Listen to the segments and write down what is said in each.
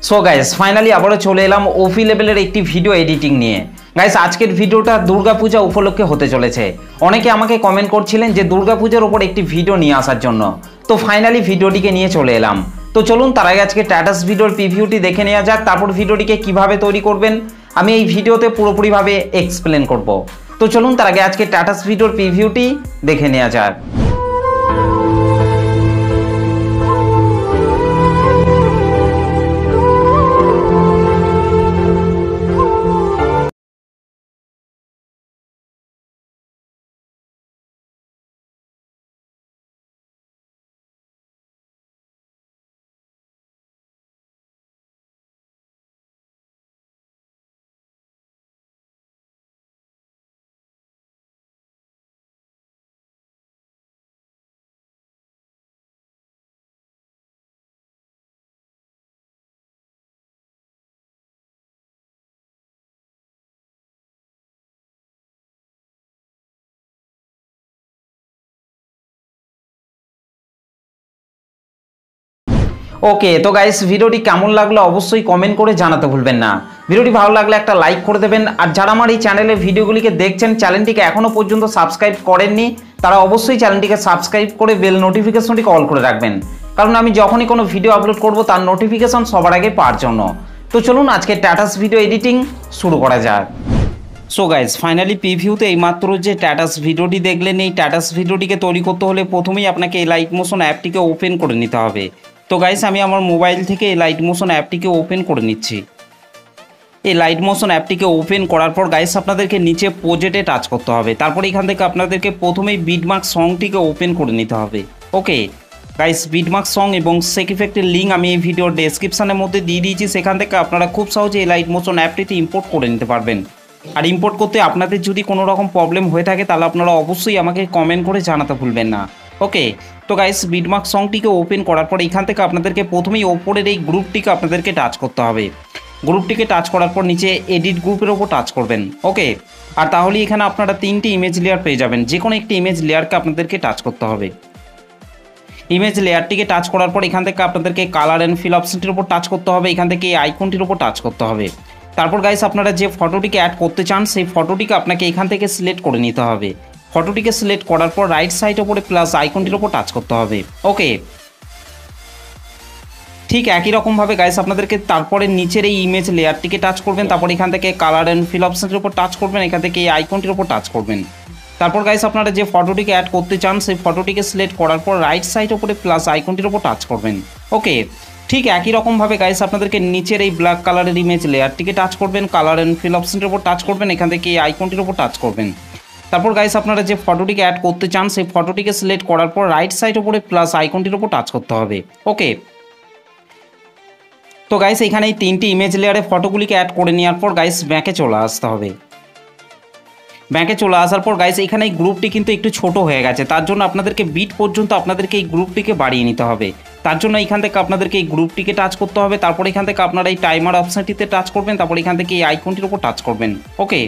So guys finally আবারও চলে এলাম ওপি লেভেলের একটি ভিডিও এডিটিং নিয়ে। গাইস আজকের ভিডিওটা দুর্গাপূজা উপলক্ষে হতে চলেছে। অনেকে আমাকে কমেন্ট করছিলেন যে দুর্গাপূজার ওপর একটি ভিডিও নিয়ে আসার জন্য, তো ফাইনালি ভিডিওটিকে নিয়ে চলে এলাম। তো চলুন তার আগে আজকে টাটাস ভিডিওর প্রিভিউটি দেখে নেওয়া যাক, তারপর ভিডিওটিকে কিভাবে তৈরি করবেন আমি এই ভিডিওতে পুরোপুরিভাবে এক্সপ্লেন করব। তো চলুন তার আগে আজকে টাটাস ভিডিওর প্রিভিউটি দেখে নেওয়া যাক। ওকে, তো গাইস ভিডিওটি কেমন লাগলো অবশ্যই কমেন্ট করে জানাতে ভুলবেন না। ভিডিওটি ভালো লাগলে একটা লাইক করে দেবেন, আর যারা আমার এই চ্যানেলে ভিডিওগুলিকে দেখছেন চ্যানেলটিকে এখনও পর্যন্ত সাবস্ক্রাইব করেননি তারা অবশ্যই চ্যানেলটিকে সাবস্ক্রাইব করে বেল নোটিফিকেশনটিকে অল করে রাখবেন, কারণ আমি যখনই কোনো ভিডিও আপলোড করব তার নোটিফিকেশন সবার আগে পাওয়ার জন্য। তো চলুন আজকে টাটাস ভিডিও এডিটিং শুরু করা যাক। সো গাইজ ফাইনালি প্রিভিউতে এইমাত্র যে টাটাস ভিডিওটি দেখলেন, এই টাটাস ভিডিওটিকে তৈরি করতে হলে প্রথমেই আপনাকে এই লাইট মোশন অ্যাপটিকে ওপেন করে নিতে হবে। তো গাইস আমি আমার মোবাইল থেকে এই লাইট মোশন অ্যাপটিকে ওপেন করে নিচ্ছি। এই লাইট মোশন অ্যাপটিকে ওপেন করার পর গাইস আপনাদেরকে নিচে প্রজেক্টে টাচ করতে হবে। তারপর এখান থেকে আপনাদেরকে প্রথমেই বিটমার্ক সংটিকে ওপেন করে নিতে হবে। ওকে গাইস, বিটমার্ক সং এবং সেক ইফেক্টের লিঙ্ক আমি এই ভিডিওর ডেসক্রিপশানের মধ্যে দিয়ে দিয়েছি, সেখান থেকে আপনারা খুব সহজে এই লাইট মোশন অ্যাপটিতে ইম্পোর্ট করে নিতে পারবেন। আর ইম্পোর্ট করতে আপনাদের যদি কোনো রকম প্রবলেম হয়ে থাকে তাহলে আপনারা অবশ্যই আমাকে কমেন্ট করে জানাতে ভুলবেন না। ওকে, তো গাইস বিটমার্ক সংটিকে ওপেন করার পর এখান থেকে আপনাদেরকে প্রথমেই ওপরের এই গ্রুপটিকে আপনাদেরকে টাচ করতে হবে। গ্রুপটিকে টাচ করার পর নিচে এডিট গ্রুপের ওপর টাচ করবেন। ওকে, আর তাহলে এখানে আপনারা তিনটি ইমেজ লেয়ার পেয়ে যাবেন। যে কোনো একটি ইমেজ লেয়ারকে আপনাদেরকে টাচ করতে হবে। ইমেজ লেয়ারটিকে টাচ করার পর এখান থেকে আপনাদেরকে কালার অ্যান্ড ফিল অপশনটির উপর টাচ করতে হবে। এখান থেকে এই আইকনটির উপর টাচ করতে হবে। তারপর গাইস আপনারা যে ফটোটিকে অ্যাড করতে চান সেই ফটোটিকে আপনাকে এখান থেকে সিলেক্ট করে নিতে হবে। ফটোটিকে সিলেক্ট করার পর রাইট সাইড ওপরে প্লাস আইকনটির উপর টাচ করতে হবে। ওকে, ঠিক একই রকমভাবে গাইস আপনাদেরকে তারপরে নিচের এই ইমেজ লেয়ারটিকে টাচ করবেন। তারপর এখান থেকে কালার অ্যান্ড ফিল অপশনটির উপর টাচ করবেন। এখান থেকে এই আইকনটির উপর টাচ করবেন। তারপর গাইস আপনারা যে ফটোটিকে অ্যাড করতে চান সেই ফটোটিকে সিলেক্ট করার পর রাইট সাইড ওপরে প্লাস আইকনটির উপর টাচ করবেন। ওকে, ঠিক একই রকমভাবে গাইস আপনাদেরকে নিচের এই ব্ল্যাক কালারের ইমেজ লেয়ারটিকে টাচ করবেন। কালার অ্যান্ড ফিল অপশনটির উপর টাচ করবেন। এখান থেকে এই আইকনটির উপর টাচ করবেন। তারপর গাইস আপনারা যে ফটোটিকে অ্যাড করতে চান সেই ফটোটিকে সিলেক্ট করার পর রাইট সাইড ওপরে প্লাস আইকনটির উপর টাচ করতে হবে। ওকে, তো গাইস এখানে এই তিনটি ইমেজ লেয়ারে ফটোগুলিকে অ্যাড করে নেওয়ার পর গাইস ব্যাকে চলে আসতে হবে। ব্যাকে চলে আসার পর গাইস এখানে এই গ্রুপটি কিন্তু একটু ছোট হয়ে গেছে, তার জন্য আপনাদেরকে বিট পর্যন্ত আপনাদেরকে এই গ্রুপটিকে বাড়িয়ে নিতে হবে। তার জন্য এখান থেকে আপনাদেরকে এই গ্রুপটিকে টাচ করতে হবে। তারপর এখান থেকে আপনারা এই টাইমার অপশনটিতে টাচ করবেন। তারপর এখান থেকে এই আইকনটির উপর টাচ করবেন। ওকে,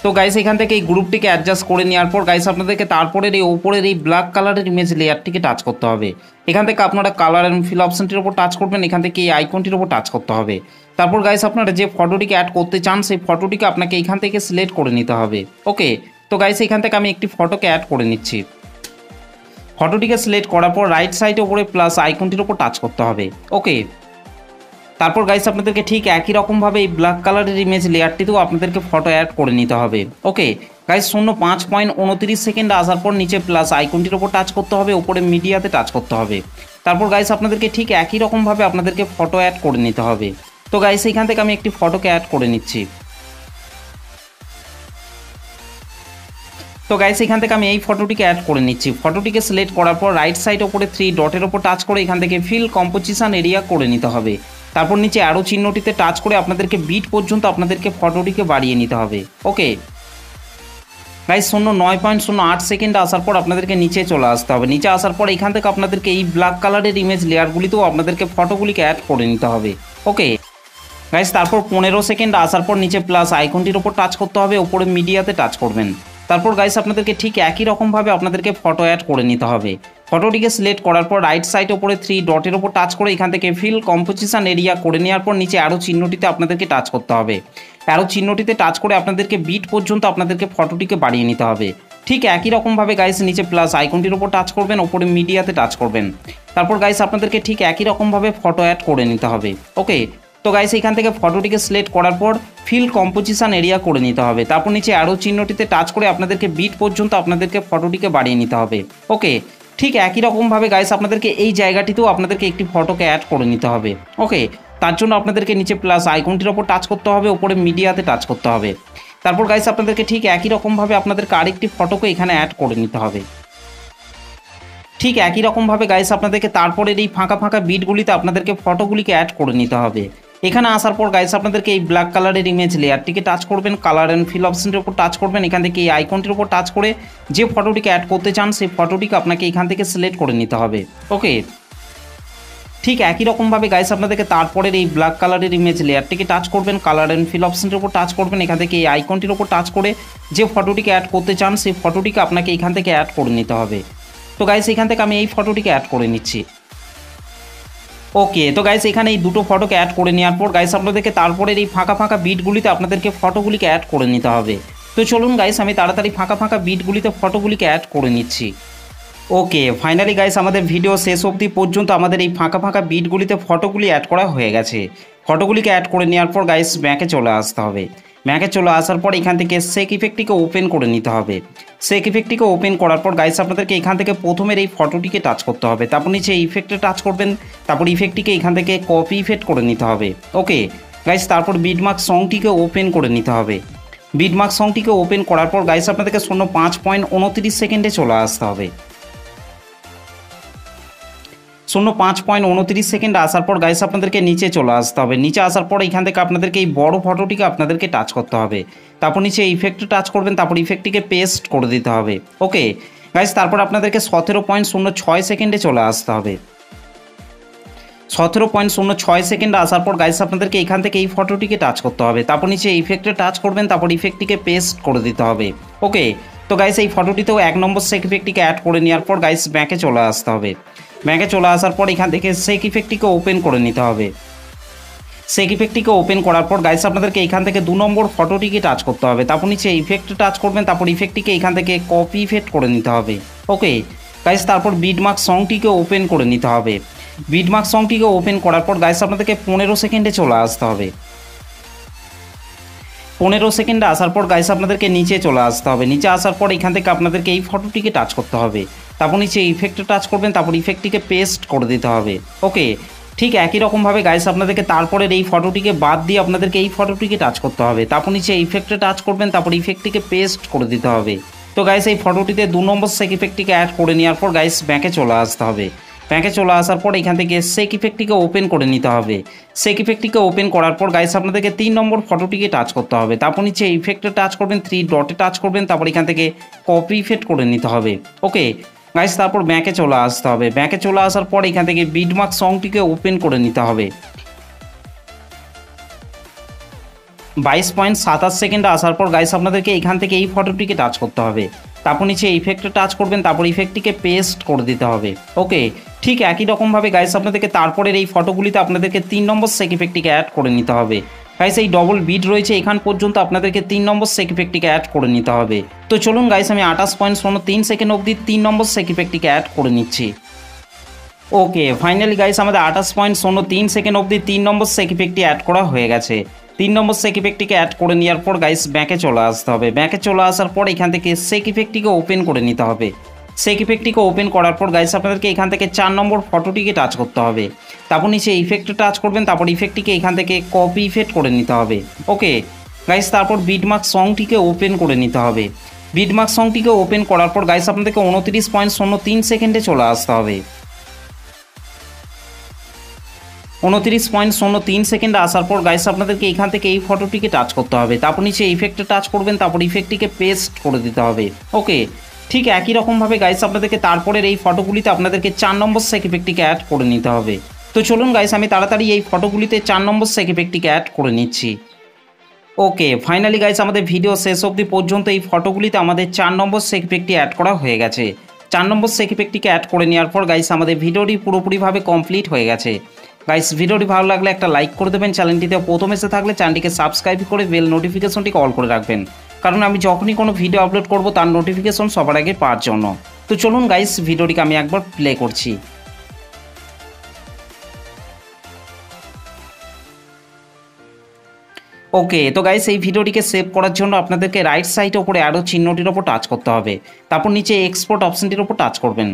তো গাইস এখান থেকে এই গ্রুপটিকে অ্যাডজাস্ট করে নেওয়ার পর গাইস আপনাদেরকে তারপরের এই ওপরের এই ব্ল্যাক কালারের ইমেজ লেয়ারটিকে টাচ করতে হবে। এখান থেকে আপনারা কালার অ্যান্ড ফিল অপশনটির উপর টাচ করবেন। এখান থেকে এই আইকনটির উপর টাচ করতে হবে। তারপর গাইস আপনারা যে ফটোটিকে অ্যাড করতে চান সেই ফটোটিকে আপনাকে এখান থেকে সিলেক্ট করে নিতে হবে। ওকে, তো গাইস এখান থেকে আমি একটি ফটোকে অ্যাড করে নিচ্ছি। ফটোটিকে সিলেক্ট করার পর রাইট সাইডে উপরে প্লাস আইকনটির উপর টাচ করতে হবে। ওকে, তারপর গাইস আপনাদেরকে ঠিক একই রকমভাবে এই ব্ল্যাক কালারের ইমেজ লেয়ারটিতেও আপনাদেরকে ফটো অ্যাড করে নিতে হবে। ওকে গাইস, 05.29 সেকেন্ড আসার পর নিচে প্লাস আইকনটির উপর টাচ করতে হবে, উপরে মিডিয়াতে টাচ করতে হবে। তারপর গাইস আপনাদেরকে ঠিক একই রকমভাবে আপনাদেরকে ফটো অ্যাড করে নিতে হবে। তো গাইস এখান থেকে আমি একটি ফটোকে অ্যাড করে নিচ্ছি। তো গাইস এখান থেকে আমি এই ফটোটিকে অ্যাড করে নিচ্ছি। ফটোটিকে সিলেক্ট করার পর রাইট সাইড ওপরে 3 ডটের ওপর টাচ করে এখান থেকে ফিল কম্পোজিশন এরিয়া করে নিতে হবে। তারপর নিচে অ্যারো চিহ্নটিতে টাচ করে আপনাদেরকে বিট পর্যন্ত আপনাদেরকে ফটোটিকে বাড়িয়ে নিতে হবে। ওকে গাইস, 09.08 সেকেন্ড আসার পর আপনাদেরকে নিচে চলে আসতে হবে। নিচে আসার পর এখান থেকে আপনাদেরকে এই ব্ল্যাক কালারের ইমেজ লেয়ারগুলিতেও আপনাদেরকে ফটোগুলিকে অ্যাড করে নিতে হবে। ওকে গাইস, তারপর 15 সেকেন্ড আসার পর নিচে প্লাস আইকনটির ওপর টাচ করতে হবে, উপরে মিডিয়াতে টাচ করবেন। তারপর গাইস আপনাদেরকে ঠিক একই রকমভাবে আপনাদেরকে ফটো অ্যাড করে নিতে হবে। ফটোটিকে সিলেক্ট করার পর রাইট সাইড ওপরে 3 ডটের ওপর টাচ করে এখান থেকে ফিল কম্পোজিশন এরিয়া করে নেওয়ার পর নিচে অ্যারো চিহ্নটিতে আপনাদেরকে টাচ করতে হবে। অ্যারো চিহ্নটিতে টাচ করে আপনাদেরকে বিট পর্যন্ত আপনাদেরকে ফটোটিকে বাড়িয়ে নিতে হবে। ঠিক একই রকমভাবে গাইস নিচে প্লাস আইকনটির ওপর টাচ করবেন, ওপরে মিডিয়াতে টাচ করবেন। তারপর গাইস আপনাদেরকে ঠিক একই রকমভাবে ফটো অ্যাড করে নিতে হবে। ওকে, তো গাইস এখান থেকে ফটোটিকে সিলেক্ট করার পর ফিল কম্পোজিশন এরিয়া করে নিতে হবে। তারপর নিচে অ্যারো চিহ্নটিতে টাচ করে আপনাদেরকে বিট পর্যন্ত আপনাদেরকে ফটোটিকে বাড়িয়ে নিতে হবে। ওকে, ঠিক একই রকমভাবে গাইস আপনাদেরকে এই জায়গাটিতেও আপনাদেরকে একটি ফটোকে অ্যাড করে নিতে হবে। ওকে, তার জন্য আপনাদেরকে নিচে প্লাস আইকনটির ওপর টাচ করতে হবে, ওপরে মিডিয়াতে টাচ করতে হবে। তারপর গাইস আপনাদেরকে ঠিক একই রকমভাবে আপনাদেরকে আরেকটি ফটোকে এখানে অ্যাড করে নিতে হবে। ঠিক একই রকমভাবে গাইস আপনাদেরকে তারপরের এই ফাঁকা ফাঁকা বিটগুলিতে আপনাদেরকে ফটোগুলিকে অ্যাড করে নিতে হবে। এখানে আসার পর গাইস আপনাদেরকে এই ব্ল্যাক কালারের ইমেজ লেয়ারটিকে টাচ করবেন, কালার অ্যান্ড ফিল অপশনটির উপর টাচ করবেন। এখান থেকে এই আইকনটির উপর টাচ করে যে ফটোটিকে অ্যাড করতে চান সেই ফটোটিকে আপনাকে এখান থেকে সিলেক্ট করে নিতে হবে। ওকে, ঠিক একই রকমভাবে গাইস আপনাদেরকে তারপরের এই ব্ল্যাক কালারের ইমেজ লেয়ারটিকে টাচ করবেন, কালার অ্যান্ড ফিল অপশনটির উপর টাচ করবেন। এখান থেকে এই আইকনটির উপর টাচ করে যে ফটোটিকে অ্যাড করতে চান সেই ফটোটিকে আপনাকে এখান থেকে অ্যাড করে নিতে হবে। তো গাইস এখান থেকে আমি এই ফটোটিকে অ্যাড করে নিচ্ছি। ওকে, তো গাইস এখানে এই দুটো ফটোকে অ্যাড করে নেওয়ার পর গাইস আপনাদেরকে তারপরের এই ফাঁকা ফাঁকা বিটগুলিতে আপনাদেরকে ফটোগুলিকে অ্যাড করে নিতে হবে। তো চলুন গাইস আমি তাড়াতাড়ি ফাঁকা ফাঁকা বিটগুলিতে ফটোগুলিকে অ্যাড করে নিচ্ছি। ওকে, ফাইনালি গাইস আমাদের ভিডিও শেষ অবধি পর্যন্ত আমাদের এই ফাঁকা ফাঁকা বিটগুলিতে ফটোগুলি অ্যাড করা হয়ে গেছে। ফটোগুলিকে অ্যাড করে নেওয়ার পর গাইস ব্যাকে চলে আসতে হবে। ব্যাকে চলে আসার পর এখান থেকে শেক ইফেক্টটিকে ওপেন করে নিতে হবে। শেক ইফেক্টটিকে ওপেন করার পর গাইস আপনাদেরকে এখান থেকে প্রথমের এই ফটোটিকে টাচ করতে হবে। তারপর নিচে ইফেক্টে টাচ করবেন, তারপর ইফেক্টটিকে এখান থেকে কপি ইফেক্ট করে নিতে হবে। ওকে গাইস, তারপর বিটমার্ক সংটিকে ওপেন করে নিতে হবে। বিটমার্ক সংটিকে ওপেন করার পর গাইস আপনাদেরকে 05.29 সেকেন্ডে চলে আসতে হবে। 05.29 সেকেন্ড আসার পর গাইস আপনাদেরকে নিচে চলে আসতে হবে। নিচে আসার পর এখান থেকে আপনাদেরকে এই বড় ফটোটিকে আপনাদেরকে টাচ করতে হবে। তারপর নিচে ইফেক্টে টাচ করবেন, তারপর ইফেক্টটিকে পেস্ট করে দিতে হবে। ওকে গাইস, তারপর আপনাদেরকে 17.06 সেকেন্ডে চলে আসতে হবে। 17.06 সেকেন্ড আসার পর গাইস আপনাদেরকে এখান থেকে এই ফটোটিকে টাচ করতে হবে। তারপর নিচে ইফেক্টে টাচ করবেন, তারপর ইফেক্টটিকে পেস্ট করে দিতে হবে। ওকে, তো গাইস এই ফটোটিতেও 1 নম্বর শেক ইফেক্টটিকে অ্যাড করে নেওয়ার পর গাইস ব্যাকে চলে আসতে হবে। ব্যাকে চলে আসার পর এখান থেকে শেক ইফেক্টটিকে ওপেন করে নিতে হবে। শেক ইফেক্টটিকে ওপেন করার পর গাইস আপনাদেরকে এখান থেকে 2 নম্বর ফটোটিকে টাচ করতে হবে। তারপর নিচে ইফেক্টে টাচ করবেন, তারপর ইফেক্টটিকে এখান থেকে কপি ইফেক্ট করে নিতে হবে। ওকে গাইস, তারপর বিটমার্ক সংটিকে ওপেন করে নিতে হবে। বিটমার্ক সংটিকে ওপেন করার পর গাইস আপনাদেরকে 15 সেকেন্ডে চলে আসতে হবে। 15 সেকেন্ডে আসার পর গাইস আপনাদেরকে নিচে চলে আসতে হবে। নিচে আসার পর এখান থেকে আপনাদেরকে এই ফটোটিকে টাচ করতে হবে। তারপর নিচে ইফেক্টে টাচ করবেন, তারপর ইফেক্টটিকে পেস্ট করে দিতে হবে। ওকে, ঠিক একই রকমভাবে গাইস আপনাদেরকে তারপরের এই ফটোটিকে বাদ দিয়ে আপনাদেরকে এই ফটোটিকে টাচ করতে হবে। তারপর নিচে ইফেক্টে টাচ করবেন, তারপর ইফেক্টটিকে পেস্ট করে দিতে হবে। তো গাইস এই ফটোটিতে 2 নম্বর শেক ইফেক্টটিকে অ্যাড করে নেওয়ার পর গাইস ব্যাকে চলে আসতে হবে। ব্যাকে চলে আসার পর এখান থেকে শেক ইফেক্টটিকে ওপেন করে নিতে হবে। শেক ইফেক্টটিকে ওপেন করার পর গাইস আপনাদেরকে 3 নম্বর ফটোটিকে টাচ করতে হবে। তারপর নিচে ইফেক্টে টাচ করবেন, 3 ডটে টাচ করবেন, তারপর এখান থেকে কপি ইফেক্ট করে নিতে হবে। ওকে গাইস, তারপর ব্যাকে চলে আসতে হবে। ব্যাকে চলে আসার পর এখান থেকে বিটমার্ক সংটিকে ওপেন করে নিতে হবে। 22.27 সেকেন্ডে আসার পর গাইস আপনাদেরকে এখান থেকে এই ফটোটিকে টাচ করতে হবে। তারপর নিচে ইফেক্টে টাচ করবেন, তারপর ইফেক্টটিকে পেস্ট করে দিতে হবে। ওকে, ঠিক একই রকমভাবে গাইস আপনাদেরকে তারপরের এই ফটোগুলিতে আপনাদেরকে 3 নম্বর শেক ইফেক্টটিকে অ্যাড করে নিতে হবে। গাইস এই ডবল বিট রয়েছে এখান পর্যন্ত আপনাদেরকে 3 নম্বর শেক ইফেক্টটিকে অ্যাড করে নিতে হবে। তো চলুন গাইস আমি 28.03 সেকেন্ড অবধি 3 নম্বর শেক ইফেক্টটিকে অ্যাড করে নিচ্ছি। ওকে, ফাইনালি গাইস আমাদের 28.03 সেকেন্ড অবধি 3 নম্বর শেক ইফেক্টটি অ্যাড করা হয়ে গেছে। 3 নম্বর শেক ইফেক্টটিকে অ্যাড করে নেওয়ার পর গাইস ব্যাকে চলে আসতে হবে। ব্যাকে চলে আসার পর এখান থেকে শেক ইফেক্টটিকে ওপেন করে নিতে হবে। শেক ইফেক্টটিকে ওপেন করার পর গাইস আপনাদেরকে এখান থেকে 4 নম্বর ফটোটিকে টাচ করতে হবে। তারপর নিচে ইফেক্টে টাচ করবেন, তারপর ইফেক্টটিকে এখান থেকে কপি ইফেক্ট করে নিতে হবে। ওকে গাইস, তারপর বিটমার্ক সংটিকে ওপেন করে নিতে হবে। বিটমার্ক সংটিকে ওপেন করার পর গাইস আপনাদেরকে 29.03 সেকেন্ডে চলে আসতে হবে। 29.03 সেকেন্ডে আসার পর গাইস আপনাদেরকে এখান থেকে এই ফটোটিকে টাচ করতে হবে। তারপর নিচে ইফেক্টে টাচ করবেন, তারপর ইফেক্টটিকে পেস্ট করে দিতে হবে। ওকে, ঠিক একই রকমভাবে গাইস আপনাদেরকে তারপরের এই ফটোগুলিতে আপনাদেরকে 4 নম্বর শেক ইফেক্টটিকে অ্যাড করে নিতে হবে। তো চলুন গাইস আমি তাড়াতাড়ি এই ফটোগুলিতে 4 নম্বর শেক ইফেক্টটিকে অ্যাড করে নিচ্ছি। ওকে, ফাইনালি গাইস আমাদের ভিডিও শেষ অবধি পর্যন্ত এই ফটোগুলিতে আমাদের 4 নম্বর শেক ইফেক্টটি অ্যাড করা হয়ে গেছে। 4 নম্বর সেক ইফেক্টটিকে অ্যাড করে নেওয়ার পর গাইস আমাদের ভিডিওটি পুরোপুরিভাবে কমপ্লিট হয়ে গেছে। গাইস ভিডিওটি ভালো লাগলে একটা লাইক করে দেবেন, চ্যানেলটিতে প্রথম এসে থাকলে চ্যানেলটিকে সাবস্ক্রাইব করে বেল নোটিফিকেশনটিকে অল করে রাখবেন, কারণ আমি যখনই কোনো ভিডিও আপলোড করব তার নোটিফিকেশন সবার আগে পাওয়ার জন্য। তো চলুন গাইস ভিডিওটিকে আমি একবার প্লে করছি। ওকে, তো গাইস এই ভিডিওটিকে সেভ করার জন্য আপনাদেরকে রাইট সাইডে ওপরে অ্যারো চিহ্নটির ওপর টাচ করতে হবে, তারপর নিচে এক্সপোর্ট অপশনটির ওপর টাচ করবেন।